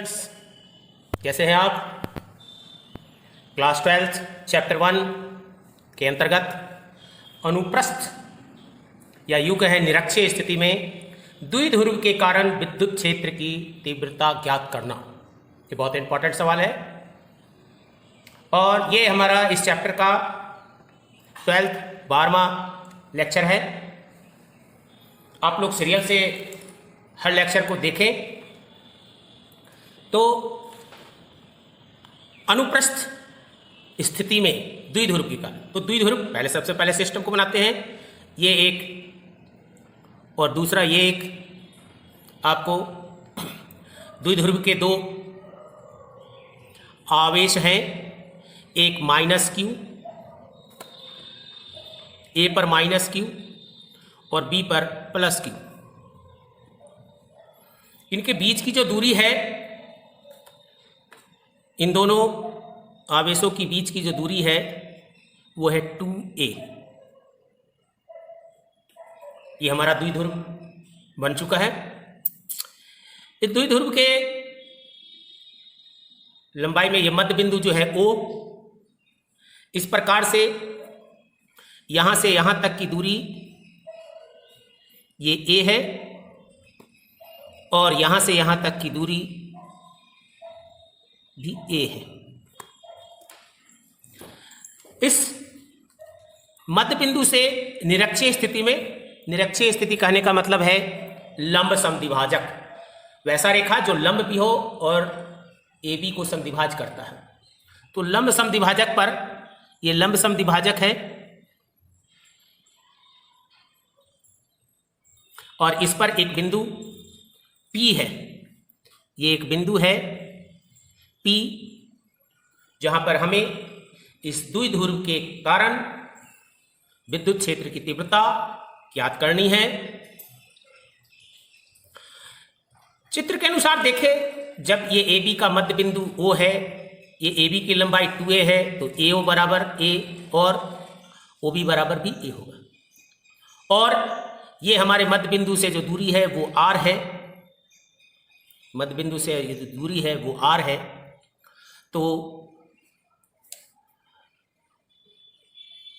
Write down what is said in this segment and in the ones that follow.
Students, कैसे हैं आप? क्लास 12 चैप्टर 1 के अंतर्गत अनुप्रस्थ या यूं कहें निरक्षीय स्थिति में द्विध्रुव के कारण विद्युत क्षेत्र की तीव्रता ज्ञात करना, ये बहुत इंपॉर्टेंट सवाल है। और ये हमारा इस चैप्टर का 12वां लेक्चर है। आप लोग सीरियल से हर लेक्चर को देखें। तो अनुप्रस्थ स्थिति में द्विध्रुव की कारण, तो द्विध्रुव पहले सबसे पहले सिस्टम को बनाते हैं, ये एक और दूसरा ये एक। आपको द्विध्रुव के दो आवेश हैं, एक माइनस क्यू, ए पर माइनस क्यू और बी पर प्लस क्यू। इनके बीच की जो दूरी है, इन दोनों आवेशों की बीच की जो दूरी है वो है 2a। ये हमारा द्विध्रुव बन चुका है। इस द्विध्रुव के लंबाई में ये मध्य बिंदु जो है O, इस प्रकार से यहां तक की दूरी ये A है और यहां से यहां तक की दूरी भी A है। इस मध्य बिंदु से निरक्षीय स्थिति में, निरक्षीय स्थिति कहने का मतलब है लंब समद्विभाजक, वैसा रेखा जो लंब भी हो और AB को समद्विभाज करता है। तो लंब समद्विभाजक पर, ये लंब समद्विभाजक है और इस पर एक बिंदु P है। ये एक बिंदु है P, जहां पर हमें इस द्विध्रुव के कारण विद्युत क्षेत्र की तीव्रता ज्ञात करनी है। चित्र के अनुसार देखें, जब ये AB का मध्य बिंदु O है, ये AB की लंबाई 2a है, तो AO बराबर A और OB बराबर भी A होगा। और ये हमारे मध्य बिंदु से जो दूरी है वो R है, मध्य बिंदु से ये जो दूरी है वो R है। तो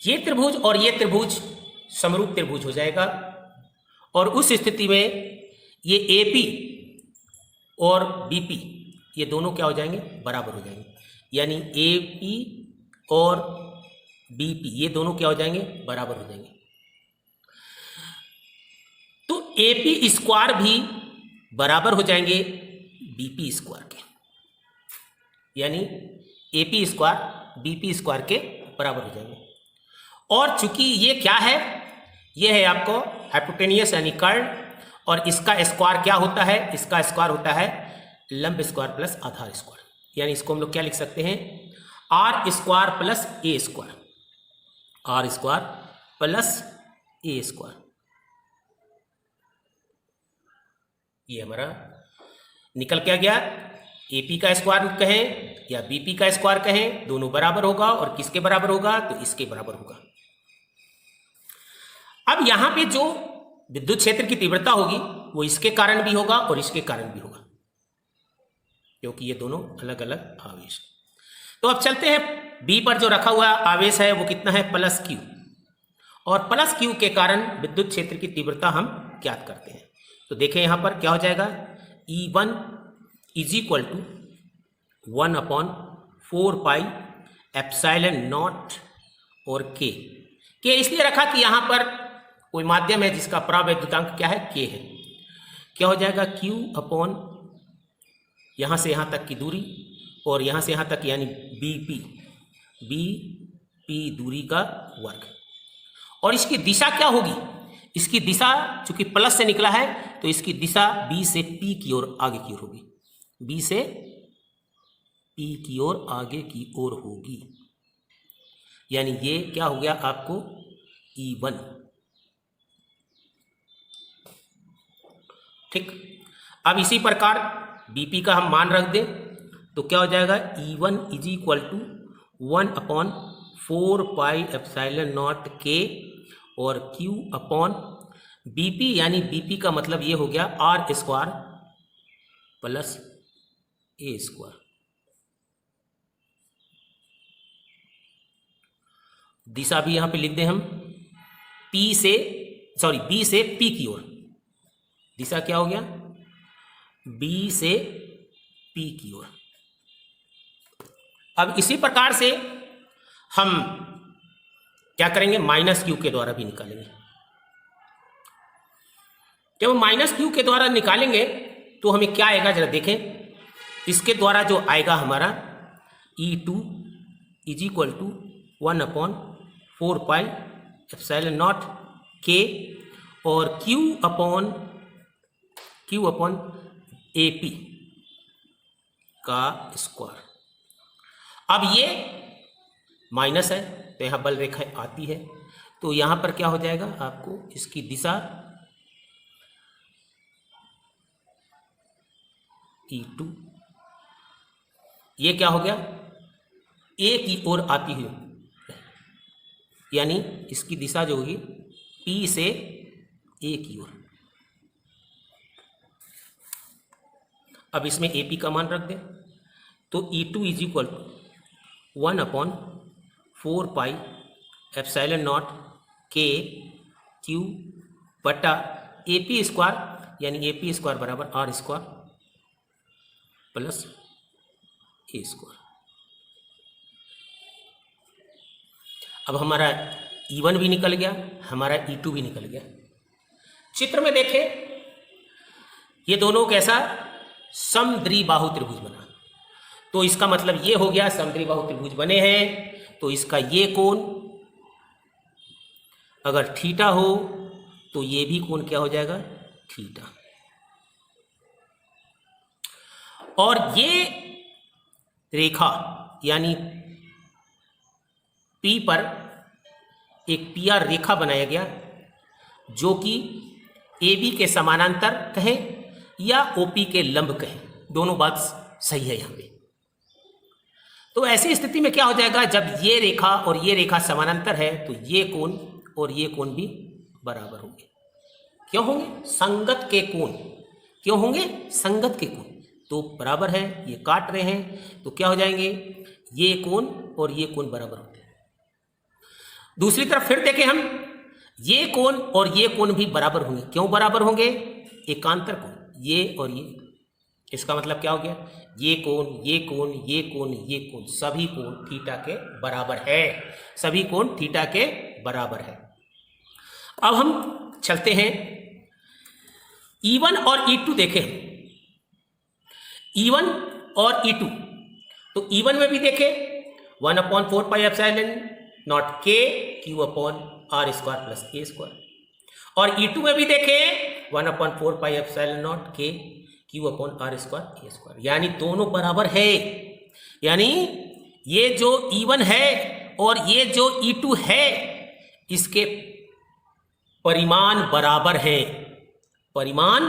ये त्रिभुज और ये त्रिभुज समरूप त्रिभुज हो जाएगा और उस स्थिति में ये AP और BP ये दोनों क्या हो जाएंगे? बराबर हो जाएंगे। यानी AP और BP ये दोनों क्या हो जाएंगे? बराबर हो जाएंगे। तो AP स्क्वायर भी बराबर हो जाएंगे BP स्क्वायर के, यानी AP स्क्वायर BP स्क्वायर के बराबर हो जाएंगे। और चूंकि ये क्या है, ये है आपको हाइपोटेनियस यानी कर्ण, और इसका स्क्वायर क्या होता है? इसका स्क्वायर होता है लंब स्क्वायर प्लस आधार स्क्वायर। यानी इसको हम लोग क्या लिख सकते हैं? R square plus A square, R square plus A square. ये हमारा निकल क्या गया? AP का स्क्वायर कहें या BP का स्क्वायर कहें, दोनों बराबर होगा। और किसके बराबर होगा? तो इसके बराबर होगा। अब यहां पे जो विद्युत क्षेत्र की तीव्रता होगी वो इसके कारण भी होगा और इसके कारण भी होगा, क्योंकि ये दोनों अलग अलग आवेश। तो अब चलते हैं, B पर जो रखा हुआ आवेश है वो कितना है? प्लस Q, और प्लस Q के कारण विद्युत क्षेत्र की तीव्रता हम ज्ञात करते हैं। तो देखें यहां पर क्या हो जाएगा? E1 is equal to 1/4 pi epsilon naught और K इसलिए रखा कि यहां पर कोई माध्यम है जिसका परावैद्युतांक क्या है? K है। क्या हो जाएगा? Q अपॉन यहां से यहां तक की दूरी और यहां से यहां तक यानी BP दूरी का वर्ग। और इसकी दिशा क्या होगी? इसकी दिशा चूंकि प्लस से निकला है तो इसकी दिशा B से P की ओर आगे की ओर होगी, B से P की ओर आगे की ओर होगी। यानी ये क्या हो गया आपको? E1। ठीक। अब इसी प्रकार BP का हम मान रख दें तो क्या हो जाएगा? E1 is equal to 1/4 pi epsilon naught K और Q अपॉन BP, यानी BP का मतलब ये हो गया R square plus a square. दिशा भी यहां पे लिख दें हम, बी से पी की ओर। दिशा क्या हो गया, बी से पी की ओर। अब इसी प्रकार से हम क्या करेंगे, माइनस क्यू के द्वारा भी निकालेंगे। जब हम माइनस क्यू के द्वारा निकालेंगे तो हमें क्या आएगा जरा देखें। इसके द्वारा जो आएगा हमारा E2 is equal to 1/4 pi epsilon naught K और Q अपॉन AP का स्क्वायर। अब ये माइनस है तो यहाँ बल रेखा आती है, तो यहाँ पर क्या हो जाएगा, आपको इसकी दिशा E2, ये क्या हो गया, ए की ओर आती हुई, यानी इसकी दिशा जो होगी P से A की ओर। अब इसमें AP का मान रख दें तो E2 is equal to 1/4 pi epsilon naught K Q बटा AP स्क्वायर, यानी AP स्क्वायर बराबर R square plus a square. अब हमारा E1 भी निकल गया, हमारा E2 भी निकल गया। चित्र में देखें, ये दोनों कैसा समद्विबाहु त्रिभुज बना, तो इसका मतलब ये हो गया समद्विबाहु त्रिभुज बने हैं, तो इसका ये कोण अगर थीटा हो तो ये भी कोण क्या हो जाएगा, थीटा। और ये रेखा यानी P पर एक PR रेखा बनाया गया जो कि AB के समानांतर कहें या OP के लंब कहें, दोनों बात सही है यहाँ पे। तो ऐसी स्थिति में क्या हो जाएगा, जब ये रेखा और ये रेखा समानांतर है तो ये कोण और ये कोण भी बराबर होंगे। क्यों होंगे, संगत के कोण। क्यों होंगे, संगत के कोण, तो बराबर है, ये काट रहे हैं तो क्या हो जाएंगे, ये कोण और ये कोण बराबर होते हैं। दूसरी तरफ फिर देखें हम, ये कोण और ये कोण भी बराबर होंगे। क्यों बराबर होंगे, एकांतर कोण, ये और ये। इसका मतलब क्या हो गया, ये कोण, ये कोण, ये कोण, ये कोण, सभी कोण थीटा के बराबर है, सभी कोण थीटा के बराबर है। अब हम चलते हैं E1 और E2 देखें, E1 और E2। तो E1 में भी देखें 1/4 pi epsilon naught K Q upon R square plus A square, और E2 में भी देखें 1/4 pi epsilon naught K Q upon R square A square, यानी दोनों बराबर है। यानी ये जो E1 है और ये जो E2 है इसके परिमाण बराबर है, परिमाण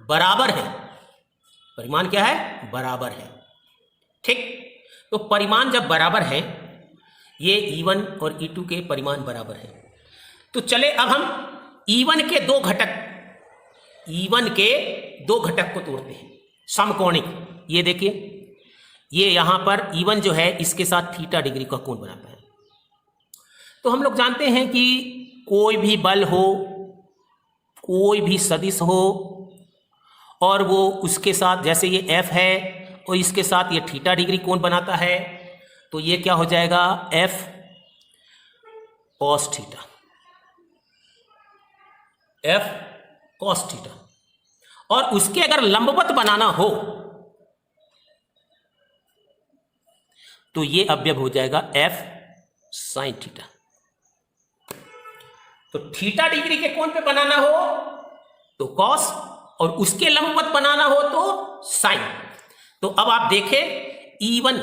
बराबर है, परिमाण क्या है, बराबर है। ठीक, तो परिमाण जब बराबर है, ये E1 और E2 के परिमाण बराबर है, तो चले अब हम E1 के दो घटक, E1 के दो घटक को तोड़ते हैं समकोणिक। ये देखिए, ये यहां पर E1 जो है इसके साथ थीटा डिग्री का कोण बनाता है। तो हम लोग जानते हैं कि कोई भी बल हो, कोई भी सदिश हो, और वो उसके साथ, जैसे ये F है और इसके साथ ये थीटा डिग्री कोण बनाता है, तो ये क्या हो जाएगा, F cos theta, F cos theta. और उसके अगर लंबवत बनाना हो तो ये अवयव हो जाएगा F sin थीटा। तो थीटा डिग्री के कोण पे बनाना हो तो cos, और उसके लंबवत बनाना हो तो sin। तो अब आप देखें E1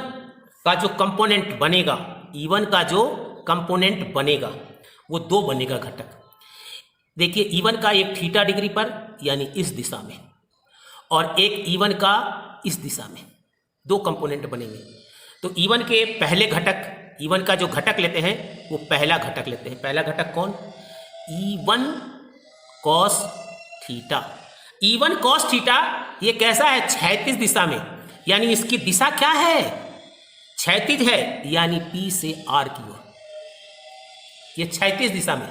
का जो कंपोनेंट बनेगा, E1 का जो कंपोनेंट बनेगा वो दो बनेगा घटक। देखिए E1 का एक थीटा डिग्री पर यानी इस दिशा में, और एक E1 का इस दिशा में, दो कंपोनेंट बनेंगे। तो E1 के पहले घटक, E1 का जो घटक लेते हैं वो पहला घटक लेते हैं। पहला घटक कौन, E1 cos theta. E1 cos theta ये कैसा है, क्षैतिज दिशा में, यानी इसकी दिशा क्या है, क्षैतिज है, यानी P से R की ओर, ये क्षैतिज दिशा में,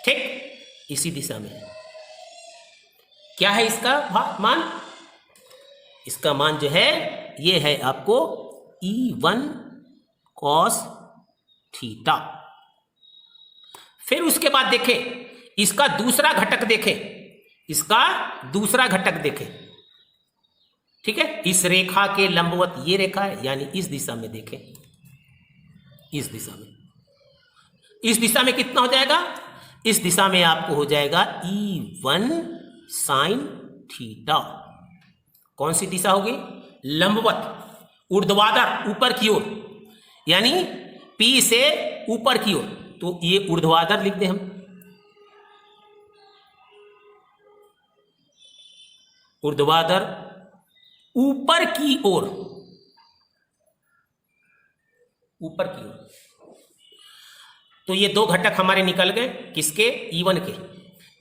ठीक इसी दिशा में। क्या है इसका मान, इसका मान जो है ये है आपको E1 cos थीटा। फिर उसके बाद देखें इसका दूसरा घटक देखें, इसका दूसरा घटक देखें, ठीक है, इस रेखा के लंबवत ये रेखा है, यानी इस दिशा में देखें, इस दिशा में, इस दिशा में कितना हो जाएगा, इस दिशा में आपको हो जाएगा E1 sin थीटा। कौन सी दिशा होगी, लंबवत, ऊर्ध्वाधर, ऊपर की ओर, यानी P से ऊपर की ओर, तो ये ऊर्ध्वाधर लिख दें हम, ऊर्ध्वाधर ऊपर की ओर, ऊपर की ओर। तो ये दो घटक हमारे निकल गए, किसके, E1 के।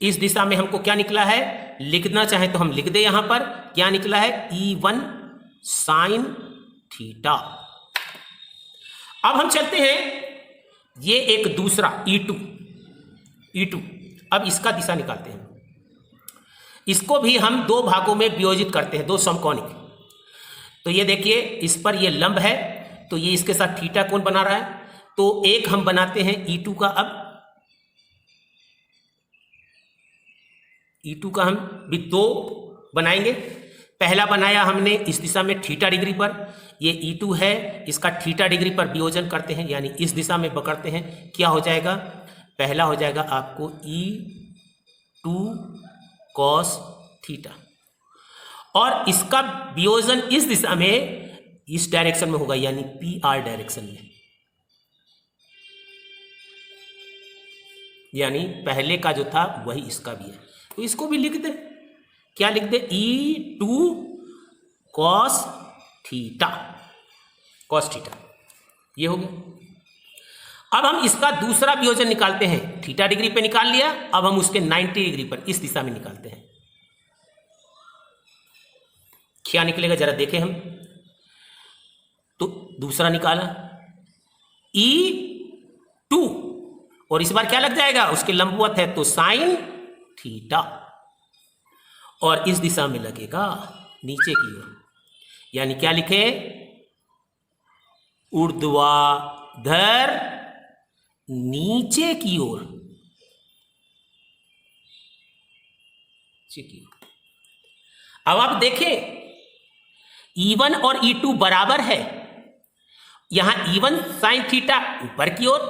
इस दिशा में हमको क्या निकला है, लिखना चाहे तो हम लिख दे, यहां पर क्या निकला है, E1 sin थीटा। अब हम चलते हैं, ये एक दूसरा E2, अब इसका दिशा निकालते हैं। इसको भी हम दो भागों में वियोजित करते हैं, दो समकोणिक। तो ये देखिए इस पर ये लंब है, तो ये इसके साथ थीटा कोण बना रहा है, तो एक हम बनाते हैं E2 का। अब E2 का हम भी दो बनाएंगे। पहला बनाया हमने इस दिशा में थीटा डिग्री पर, ये E2 है, इसका थीटा डिग्री पर वियोजन करते हैं, यानी इस दिशा में पकड़ते हैं। क्या हो जाएगा, पहला हो जाएगा आपको E2 cos थीटा, और इसका वियोजन इस दिशा में, इस डायरेक्शन में होगा, यानी PR डायरेक्शन में, यानी पहले का जो था वही इसका भी है। तो इसको भी लिख दे, क्या लिख दे, E2 cos theta, cos theta, ये हो गया। अब हम इसका दूसरा वियोजन निकालते हैं, थीटा डिग्री पे निकाल लिया, अब हम उसके 90 डिग्री पर इस दिशा में निकालते हैं। क्या निकलेगा जरा देखें हम, तो दूसरा निकाला E2, और इस बार क्या लग जाएगा, उसके लंबवत है तो साइन थीटा, और इस दिशा में लगेगा नीचे की ओर, यानी क्या लिखे, ऊर्ध्वाधर नीचे की ओर, अब आप देखें E1 और E2 बराबर है, यहां E1 साइन थीटा ऊपर की ओर,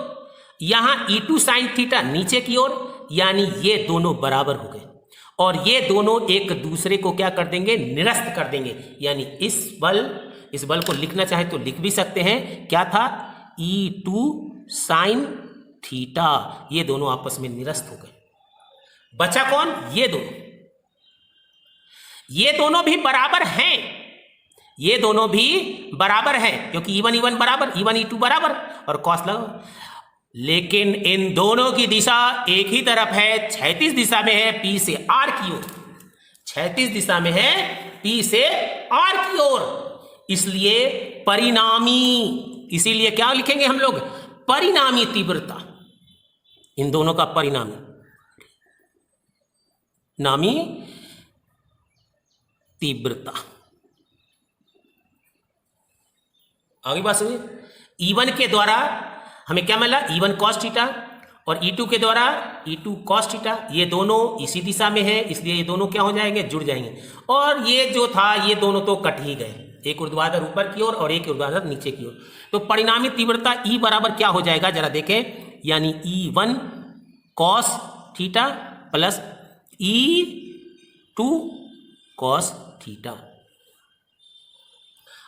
यहां E2 साइन थीटा नीचे की ओर, यानी ये दोनों बराबर हो गए, और ये दोनों एक दूसरे को क्या कर देंगे, निरस्त कर देंगे। यानी इस बल को लिखना चाहे तो लिख भी सकते हैं, क्या था, E2 साइन थीटा, ये दोनों आपस में निरस्त हो गए। बचा कौन, ये दोनों भी बराबर हैं, ये दोनों भी बराबर हैं, क्योंकि E1 बराबर, E1 E2 बराबर, और कॉस लगाओ। लेकिन इन दोनों की दिशा एक ही तरफ है, क्षैतिज दिशा में है, P से R की ओर, क्षैतिज दिशा में है, P से R की ओर, इसलिए परिणामी, इसीलिए क्या लिखेंगे हम लोग, परिणामी तीव्रता, इन दोनों का नामी तीव्रता। आगे बात सुनिए, E1 के द्वारा हमें क्या मिला, E1 cos थीटा, और E2 के द्वारा E2 cos थीटा, ये दोनों इसी दिशा में है, इसलिए ये दोनों क्या हो जाएंगे, जुड़ जाएंगे। और ये जो था, ये दोनों तो कट ही गए, एक ऊर्ध्वाधर ऊपर की ओर और एक ऊर्ध्वाधर नीचे की ओर। तो परिणामी तीव्रता E बराबर क्या हो जाएगा जरा देखें, यानी E1 cos theta plus E2 cos theta.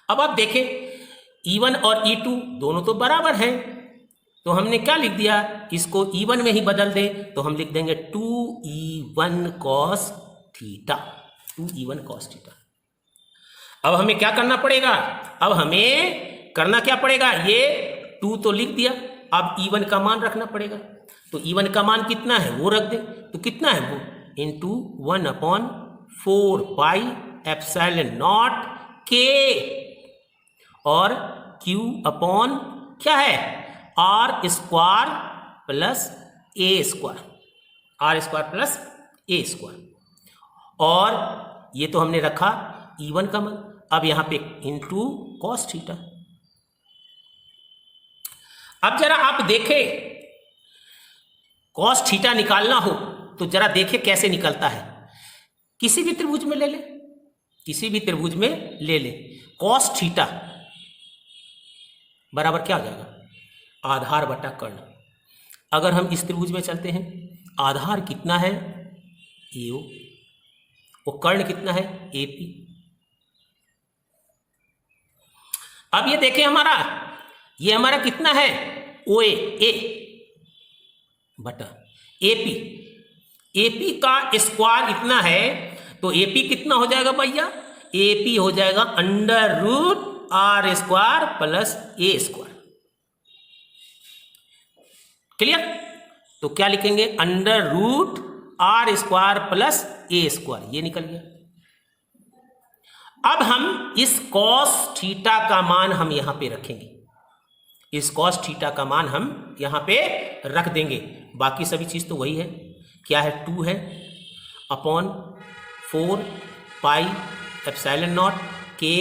अब आप देखें E1 और E2 दोनों तो बराबर हैं, तो हमने क्या लिख दिया, इसको E1 में ही बदल दें, तो हम लिख देंगे 2E1 cos theta, 2E1 cos theta. अब हमें क्या करना पड़ेगा, अब हमें करना क्या पड़ेगा, ये 2 तो लिख दिया, अब E1 का मान रखना पड़ेगा। तो E1 का मान कितना है वो रख दें, तो कितना है वो, into 1/4 pi epsilon naught K और Q अपॉन क्या है R square plus a square, R square plus a square. और ये तो हमने रखा E1 का मान, अब यहां पे इंटू कॉस थीटा। अब जरा आप देखें कॉस थीटा निकालना हो तो जरा देखें कैसे निकलता है। किसी भी त्रिभुज में ले ले, किसी भी त्रिभुज में ले ले, कॉस थीटा बराबर क्या हो जाएगा, आधार बटा कर्ण। अगर हम इस त्रिभुज में चलते हैं, आधार कितना है AO और कर्ण कितना है AP। अब ये देखें हमारा, ये हमारा कितना है OA A बटा AP। AP का स्क्वायर इतना है तो AP कितना हो जाएगा भैया, AP हो जाएगा under root R square plus a square. Clear? तो क्या लिखेंगे, under root R square plus a square, ये निकल गया। अब हम इस कॉस थीटा का मान हम यहां पे रखेंगे, इस कॉस थीटा का मान हम यहां पे रख देंगे। बाकी सभी चीज तो वही है, क्या है 2 है अपॉन 4 पाई एप्सिलॉन नॉट के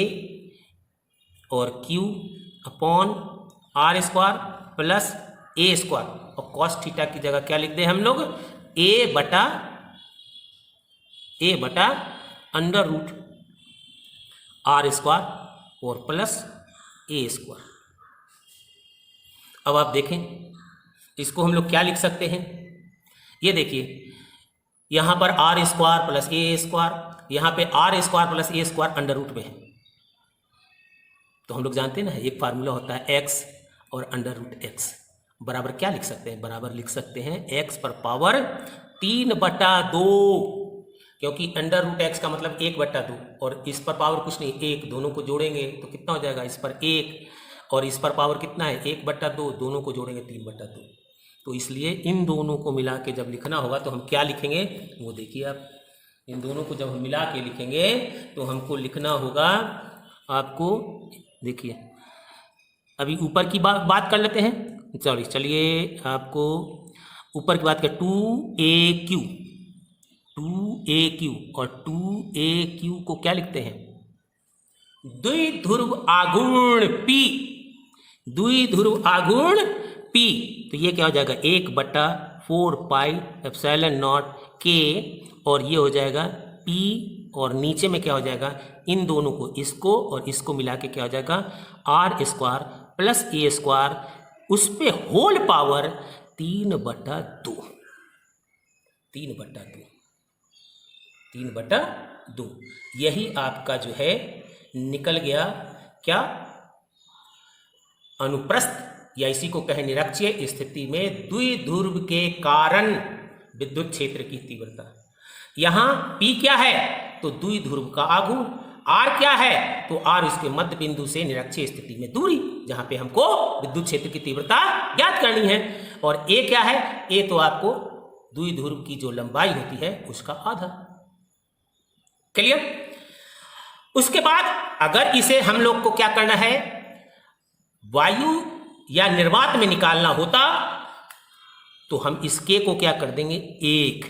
और Q upon R square plus a square, और कॉस थीटा की जगह क्या लिख दें हम लोग, ए बटा अंडर रूट आर स्क्वायर और प्लस ए स्क्वायर। अब आप देखें इसको हम लोग क्या लिख सकते हैं, ये देखिए यहां पर R square plus a square, यहां पे R square plus a square under root में है। तो हम लोग जानते हैं ना, एक फार्मूला होता है x और अंडर रूट एक्स बराबर क्या लिख सकते हैं, बराबर लिख सकते हैं x पर पावर 3/2, क्योंकि अंडर रूट एक्स का मतलब 1/2 और इस पर पावर कुछ नहीं 1, दोनों को जोड़ेंगे तो कितना हो जाएगा, इस पर 1 और इस पर पावर कितना है 1/2, दोनों को जोड़ेंगे 3/2। तो इसलिए इन दोनों को मिला के जब लिखना होगा तो हम क्या लिखेंगे, वो देखिए आप, इन दोनों को जब हम मिला के लिखेंगे तो हमको लिखना होगा, आपको देखिए अभी ऊपर की बात कर लेते हैं, चलिए आपको ऊपर की बात कर, 2AQ और 2AQ को क्या लिखते हैं, द्विध्रुव आघूर्ण P, द्विध्रुव आघूर्ण P। तो ये क्या हो जाएगा 1/4 पाई एप्सिलॉन नॉट के, और ये हो जाएगा P, और नीचे में क्या हो जाएगा, इन दोनों को, इसको और इसको मिला के क्या हो जाएगा R square plus a square, उस पे होल पावर 3/2, 3/2। यही आपका जो है निकल गया क्या, अनुप्रस्थ या इसी को कहे निरक्षीय स्थिति में द्विध्रुव के कारण विद्युत क्षेत्र की तीव्रता। यहां P क्या है, तो द्विध्रुव का आघूर्ण, R क्या है, तो R इसके मध्य बिंदु से निरक्षीय स्थिति में दूरी, जहां पे हमको विद्युत क्षेत्र की तीव्रता ज्ञात करनी है। और A क्या है, A तो आपको द्विध्रुव की जो लंबाई होती है उसका आधा। क्लियर? उसके बाद अगर इसे हम लोग को क्या करना है, वायु या निर्वात में निकालना होता तो हम इस K को क्या कर देंगे 1,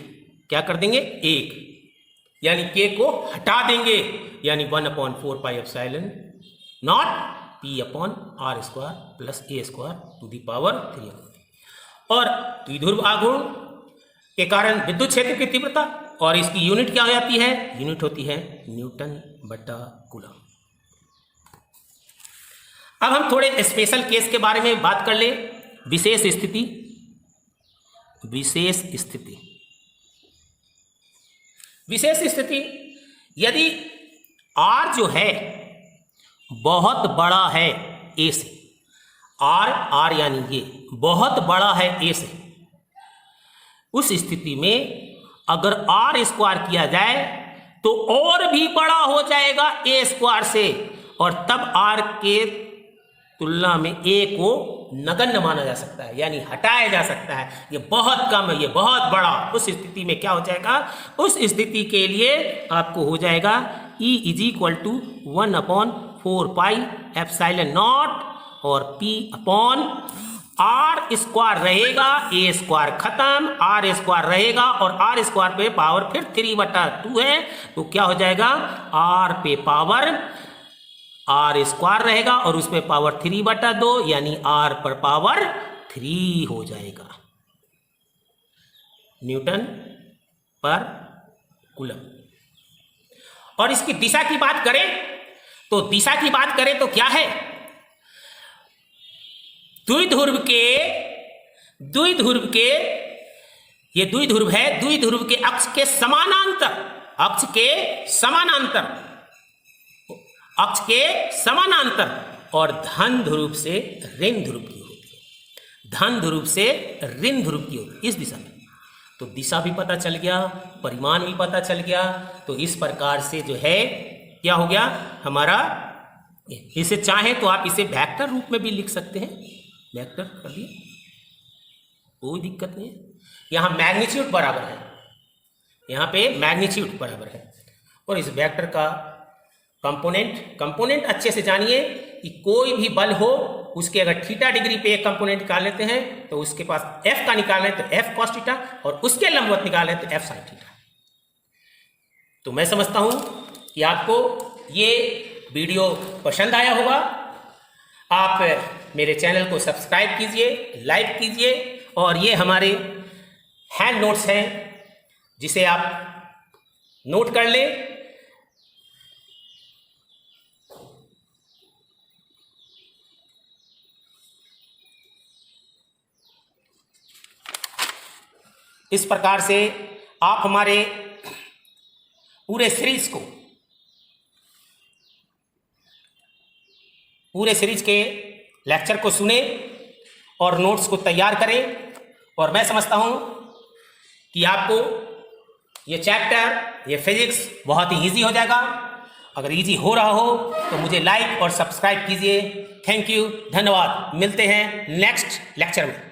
क्या कर देंगे 1, यानी K को हटा देंगे, यानी 1/4 pi epsilon naught P upon R square plus a square to the power 3। और द्विध्रुव आघूर्ण के कारण विद्युत क्षेत्र की तीव्रता, और इसकी यूनिट क्या हो जाती है, यूनिट होती है न्यूटन बटा कूलम। अब हम थोड़े स्पेशल केस के बारे में बात कर ले, विशेष स्थिति, विशेष स्थिति, विशेष स्थिति, यदि R जो है बहुत बड़ा है A से, R यानी ये बहुत बड़ा है A से, उस स्थिति में अगर R स्क्वायर किया जाए तो और भी बड़ा हो जाएगा A स्क्वायर से, और तब R के तुलना में A को नगण्य माना जा सकता है, यानी हटाया जा सकता है, ये बहुत कम है, ये बहुत बड़ा। उस स्थिति में क्या हो जाएगा, उस स्थिति के लिए आपको हो जाएगा E इज इक्वल टू 1/4πε0 और P अपॉन आर स्क्वायर रहेगा, ए स्क्वायर खत्म, आर स्क्वायर रहेगा और आर स्क्वायर पे पावर फिर 3/2 है, तो क्या हो जाएगा आर पे पावर आर स्क्वायर रहेगा और उसमें पावर 3/2 यानी आर पर पावर 3 हो जाएगा न्यूटन पर कूलम। और इसकी दिशा की बात करें तो क्या है, द्विध्रुव के ये द्विध्रुव है, द्विध्रुव के अक्ष के समानांतर और धन ध्रुव से ऋण ध्रुव की होती है, धन ध्रुव से ऋण ध्रुव की होती है इस दिशा में। तो दिशा भी पता चल गया, परिमाण भी पता चल गया। तो इस प्रकार से जो है क्या हो गया हमारा, इसे चाहे तो आप इसे वेक्टर रूप में भी लिख सकते हैं, वेक्टर कर दिए कोई दिक्कत नहीं है। यहाँ मैग्नीट्यूड बराबर है, यहाँ पे मैग्नीट्यूड बराबर है और इस वेक्टर का कंपोनेंट अच्छे से जानिए कि कोई भी बल हो उसके अगर थीटा डिग्री पे एक कंपोनेंट निकाल लेते हैं तो उसके पास एफ का निकालें तो एफ कॉस थीटा और उसके लंबवत निकालें तो एफ साइन थीटा। तो मैं समझता हूं कि आपको ये वीडियो पसंद आया होगा। आप मेरे चैनल को सब्सक्राइब कीजिए, लाइक कीजिए और ये हमारे हैंड नोट्स हैं जिसे आप नोट कर लें। इस प्रकार से आप हमारे पूरे सीरीज के लेक्चर को सुने और नोट्स को तैयार करें। और मैं समझता हूं कि आपको ये चैप्टर, ये फिजिक्स बहुत ही इजी हो जाएगा। अगर इजी हो रहा हो तो मुझे लाइक और सब्सक्राइब कीजिए। थैंक यू, धन्यवाद। मिलते हैं नेक्स्ट लेक्चर में।